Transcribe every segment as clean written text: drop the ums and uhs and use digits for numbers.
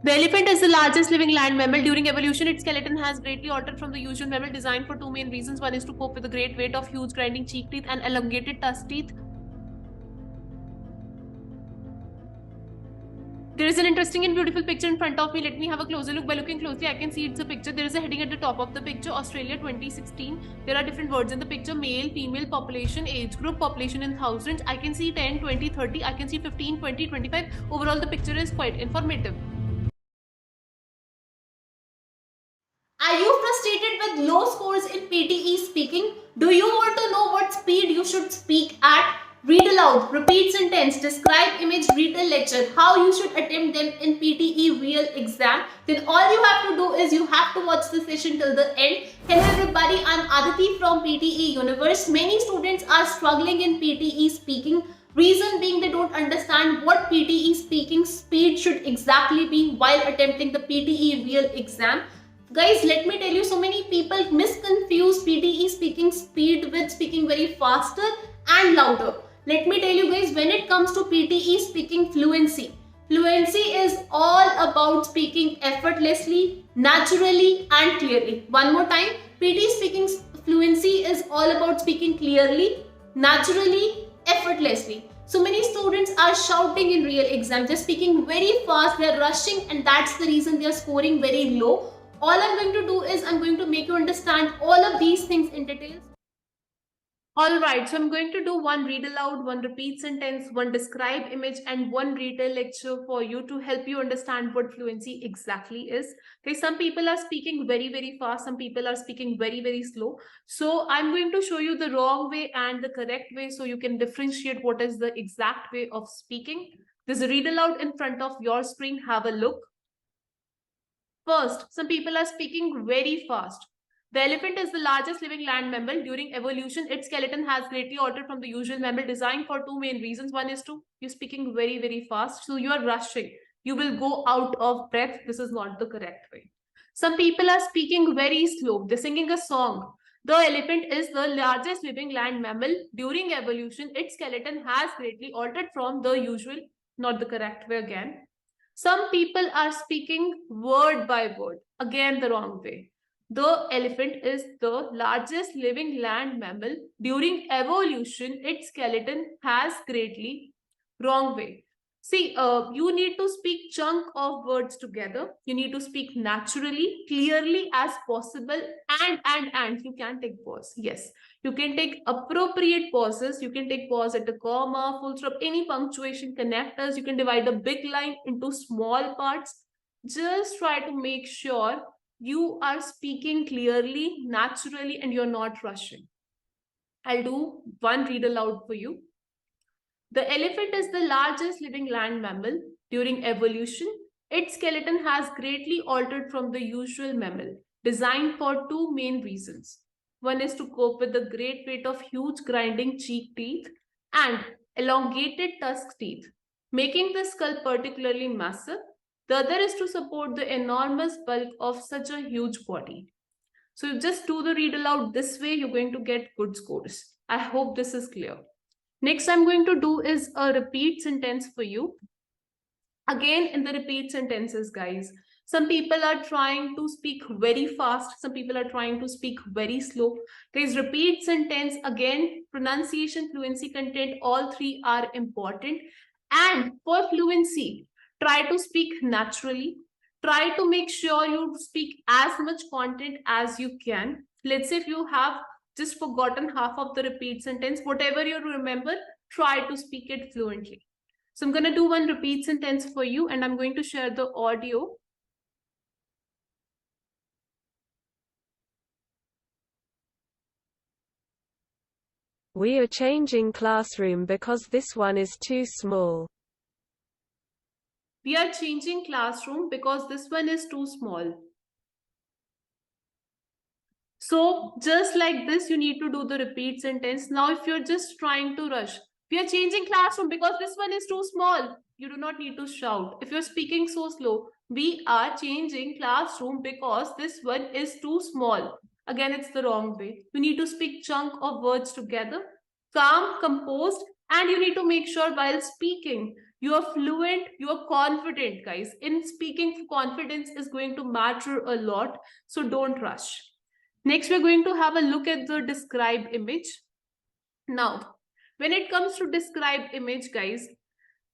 The elephant is the largest living land mammal. During evolution, its skeleton has greatly altered from the usual mammal design for two main reasons. One is to cope with the great weight of huge grinding cheek teeth and elongated tusk teeth. There is an interesting and beautiful picture in front of me. Let me have a closer look. By looking closely, I can see it's a picture. There is a heading at the top of the picture, Australia 2016. There are different words in the picture: male, female, population, age group, population in thousands. I can see 10, 20, 30. I can see 15, 20, 25. Overall, the picture is quite informative. Are you frustrated with low scores in PTE speaking? Do you want to know what speed you should speak at? Read aloud, repeat sentence, describe image, retell lecture, how you should attempt them in PTE real exam. Then all you have to do is you have to watch the session till the end. Hello everybody, I'm Aditi from PTE Universe. Many students are struggling in PTE speaking. Reason being they don't understand what PTE speaking speed should exactly be while attempting the PTE real exam. Guys, let me tell you, so many people misconfuse PTE speaking speed with speaking very faster and louder. Let me tell you guys, when it comes to PTE speaking fluency, fluency is all about speaking effortlessly, naturally and clearly. One more time, PTE speaking fluency is all about speaking clearly, naturally, effortlessly. So many students are shouting in real exam, just speaking very fast, they're rushing, and that's the reason they're scoring very low. All I'm going to do is I'm going to make you understand all of these things in detail. Alright, so I'm going to do one read aloud, one repeat sentence, one describe image, and one retell lecture for you to help you understand what fluency exactly is. Okay, some people are speaking very, very fast, some people are speaking very, very slow. So I'm going to show you the wrong way and the correct way so you can differentiate what is the exact way of speaking. There's a read aloud in front of your screen. Have a look. First, some people are speaking very fast. The elephant is the largest living land mammal. During evolution, its skeleton has greatly altered from the usual mammal design for two main reasons. One is to you're speaking very, very fast, so you are rushing. You will go out of breath. This is not the correct way. Some people are speaking very slow. They're singing a song. The elephant is the largest living land mammal. During evolution, its skeleton has greatly altered from the usual, not the correct way again. Some people are speaking word by word, again the wrong way. The elephant is the largest living land mammal. During evolution, its skeleton has greatly wrong way. See, you need to speak chunk of words together. You need to speak naturally, clearly as possible, and you can take pause. Yes, you can take appropriate pauses. You can take pause at the comma, full stop, any punctuation connectors. You can divide the big line into small parts. Just try to make sure you are speaking clearly, naturally, and you're not rushing. I'll do one read aloud for you. The elephant is the largest living land mammal. During evolution, its skeleton has greatly altered from the usual mammal, designed for two main reasons. One is to cope with the great weight of huge grinding cheek teeth and elongated tusk teeth, making the skull particularly massive. The other is to support the enormous bulk of such a huge body. So you just do the read aloud this way, you're going to get good scores. I hope this is clear. Next, I'm going to do is a repeat sentence for you. Again, in the repeat sentences, guys, some people are trying to speak very fast. Some people are trying to speak very slow. Guys, repeat sentence, again, pronunciation, fluency, content, all three are important. And for fluency, try to speak naturally. Try to make sure you speak as much content as you can. Let's say if you have just forgotten half of the repeat sentence, whatever you remember, try to speak it fluently. So I'm going to do one repeat sentence for you, and I'm going to share the audio. We are changing classroom because this one is too small. We are changing classroom because this one is too small. So just like this, you need to do the repeat sentence. Now, if you're just trying to rush, we are changing classroom because this one is too small. You do not need to shout. If you're speaking so slow, we are changing classroom because this one is too small. Again, it's the wrong way. You need to speak chunk of words together, calm, composed, and you need to make sure while speaking, You are fluent, you are confident, guys. In speaking, confidence is going to matter a lot, so don't rush. Next, we're going to have a look at the described image. Now, when it comes to described image, guys,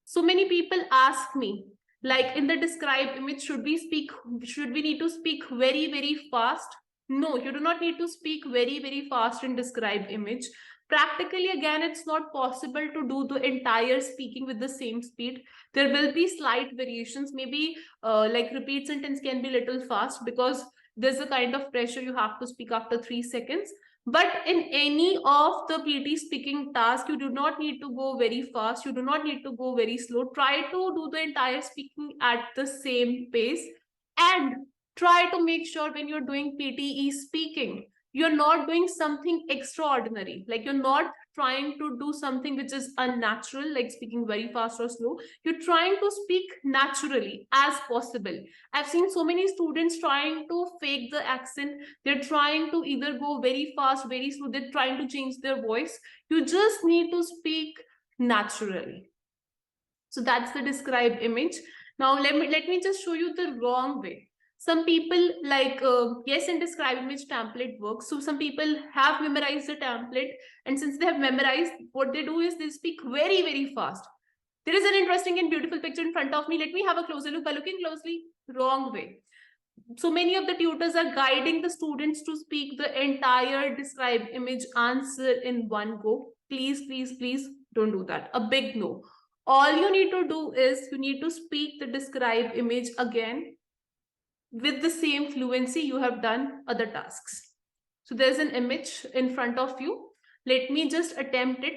so many people ask me, like in the described image, should we need to speak very, very fast? No, you do not need to speak very, very fast in described image. Practically, again, it's not possible to do the entire speaking with the same speed. There will be slight variations. Maybe like repeat sentence can be little fast because there's a kind of pressure you have to speak after 3 seconds. But in any of the PT speaking task, you do not need to go very fast. You do not need to go very slow. Try to do the entire speaking at the same pace, and try to make sure when you're doing PTE speaking, you're not doing something extraordinary. Like you're not trying to do something which is unnatural, like speaking very fast or slow. You're trying to speak naturally as possible. I've seen so many students trying to fake the accent. They're trying to either go very fast, very slow. They're trying to change their voice. You just need to speak naturally. So that's the described image. Now let me just show you the wrong way. Some people like, yes, in describe image template works. So some people have memorized the template, and since they have memorized, what they do is they speak very, very fast. There is an interesting and beautiful picture in front of me. Let me have a closer look. By looking closely, wrong way. So many of the tutors are guiding the students to speak the entire described image answer in one go. Please, please, please don't do that. A big no. All you need to do is you need to speak the described image again with the same fluency you have done other tasks. So there's an image in front of you. Let me just attempt it.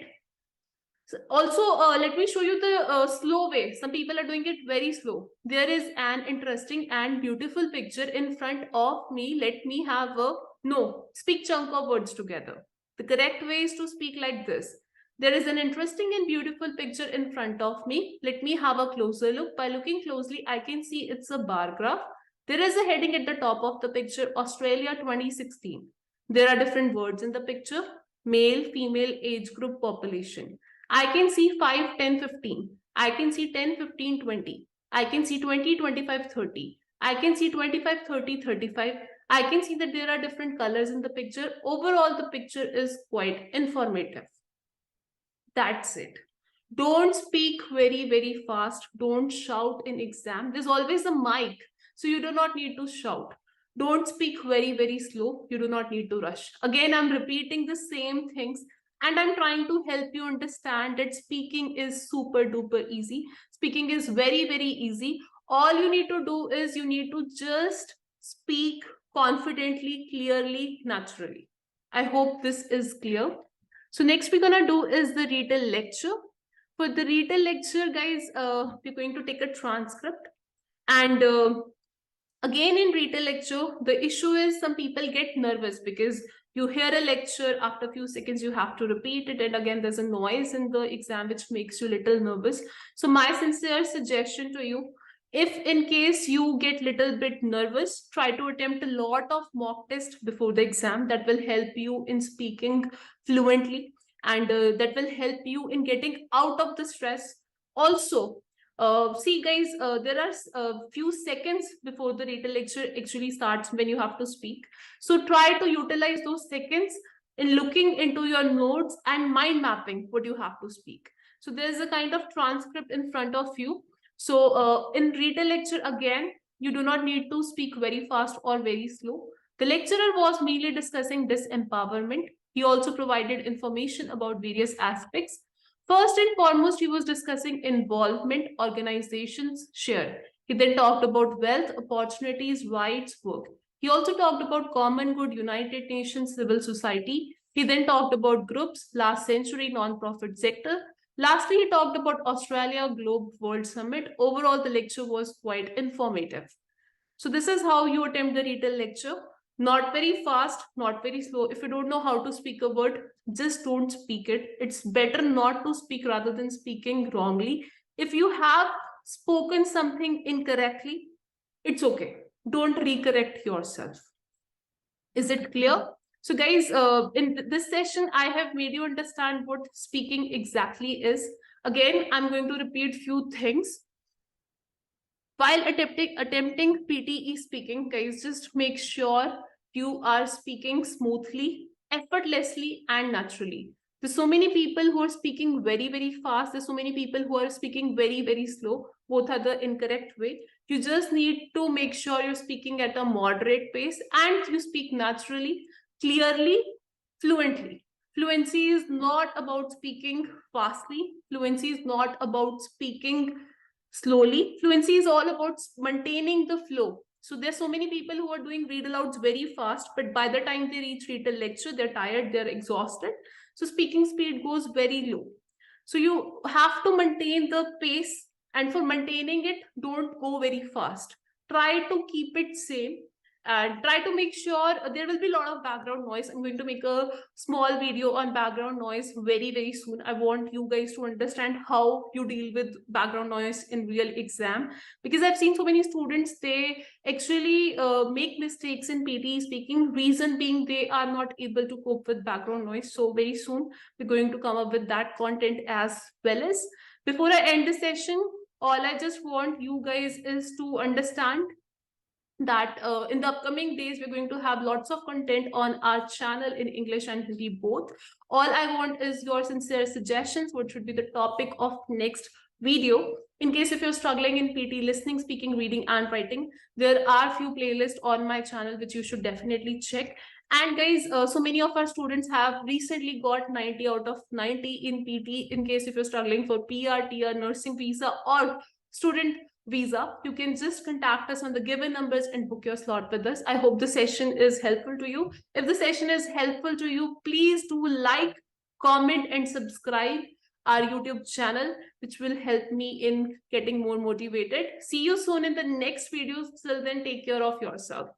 So also, let me show you the slow way. Some people are doing it very slow. There is an interesting and beautiful picture in front of me. Let me have a, no, speak chunk of words together. The correct way is to speak like this. There is an interesting and beautiful picture in front of me. Let me have a closer look. By looking closely, I can see it's a bar graph. There is a heading at the top of the picture, Australia 2016. There are different words in the picture, male, female, age group, population. I can see 5, 10, 15. I can see 10, 15, 20. I can see 20, 25, 30. I can see 25, 30, 35. I can see that there are different colors in the picture. Overall, the picture is quite informative. That's it. Don't speak very, very fast. Don't shout in exam. There's always a mic, so you do not need to shout. Don't speak very, very slow. You do not need to rush. Again, I'm repeating the same things, and I'm trying to help you understand that speaking is super duper easy. Speaking is very, very easy. All you need to do is you need to just speak confidently, clearly, naturally. I hope this is clear. So next we're gonna do is the retail lecture. For the retail lecture, guys, we're going to take a transcript. And again, in retail lecture, the issue is some people get nervous because you hear a lecture, after a few seconds, you have to repeat it. And again, there's a noise in the exam which makes you a little nervous. So my sincere suggestion to you, if in case you get little bit nervous, try to attempt a lot of mock tests before the exam. That will help you in speaking fluently, and that will help you in getting out of the stress. Also, see guys, there are a few seconds before the retail lecture actually starts when you have to speak. So try to utilize those seconds in looking into your notes and mind mapping what you have to speak. So there's a kind of transcript in front of you. So in retail lecture, again, you do not need to speak very fast or very slow. The lecturer was mainly discussing disempowerment. He also provided information about various aspects. First and foremost, he was discussing involvement, organizations, share. He then talked about wealth, opportunities, rights, work. He also talked about common good, United Nations, civil society. He then talked about groups, last century, non-profit sector. Lastly, he talked about Australia Globe World Summit. Overall, the lecture was quite informative. So this is how you attempt the retail lecture. Not very fast, not very slow. If you don't know how to speak a word, just don't speak it. It's better not to speak rather than speaking wrongly. If you have spoken something incorrectly, it's okay. Don't recorrect yourself. Is it clear? So guys, in this session, I have made you understand what speaking exactly is. Again, I'm going to repeat few things. While attempting PTE speaking, guys, just make sure you are speaking smoothly, effortlessly, and naturally. There's so many people who are speaking very, very fast. There's so many people who are speaking very, very slow. Both are the incorrect way. You just need to make sure you're speaking at a moderate pace and you speak naturally, clearly, fluently. Fluency is not about speaking fastly. Fluency is not about speaking slowly. Fluency is all about maintaining the flow. So there's so many people who are doing read alouds very fast, but by the time they reach read a lecture, they're tired, they're exhausted. So speaking speed goes very low. So you have to maintain the pace, and for maintaining it, don't go very fast. Try to keep it same and try to make sure there will be a lot of background noise. I'm going to make a small video on background noise very, very soon. I want you guys to understand how you deal with background noise in real exam, because I've seen so many students, they actually make mistakes in PTE speaking, reason being they are not able to cope with background noise. So very soon we're going to come up with that content as well. As before I end the session, all I just want you guys is to understand that in the upcoming days, we're going to have lots of content on our channel in English and Hindi both. All I want is your sincere suggestions, what should be the topic of next video. In case if you're struggling in PT, listening, speaking, reading, and writing, there are few playlists on my channel which you should definitely check. And guys, so many of our students have recently got 90 out of 90 in PT. In case if you're struggling for PR, TR, nursing visa, or student visa, you can just contact us on the given numbers and book your slot with us. I hope the session is helpful to you. If the session is helpful to you, please do like, comment, and subscribe our YouTube channel, which will help me in getting more motivated. See you soon in the next videos. Till then, take care of yourself.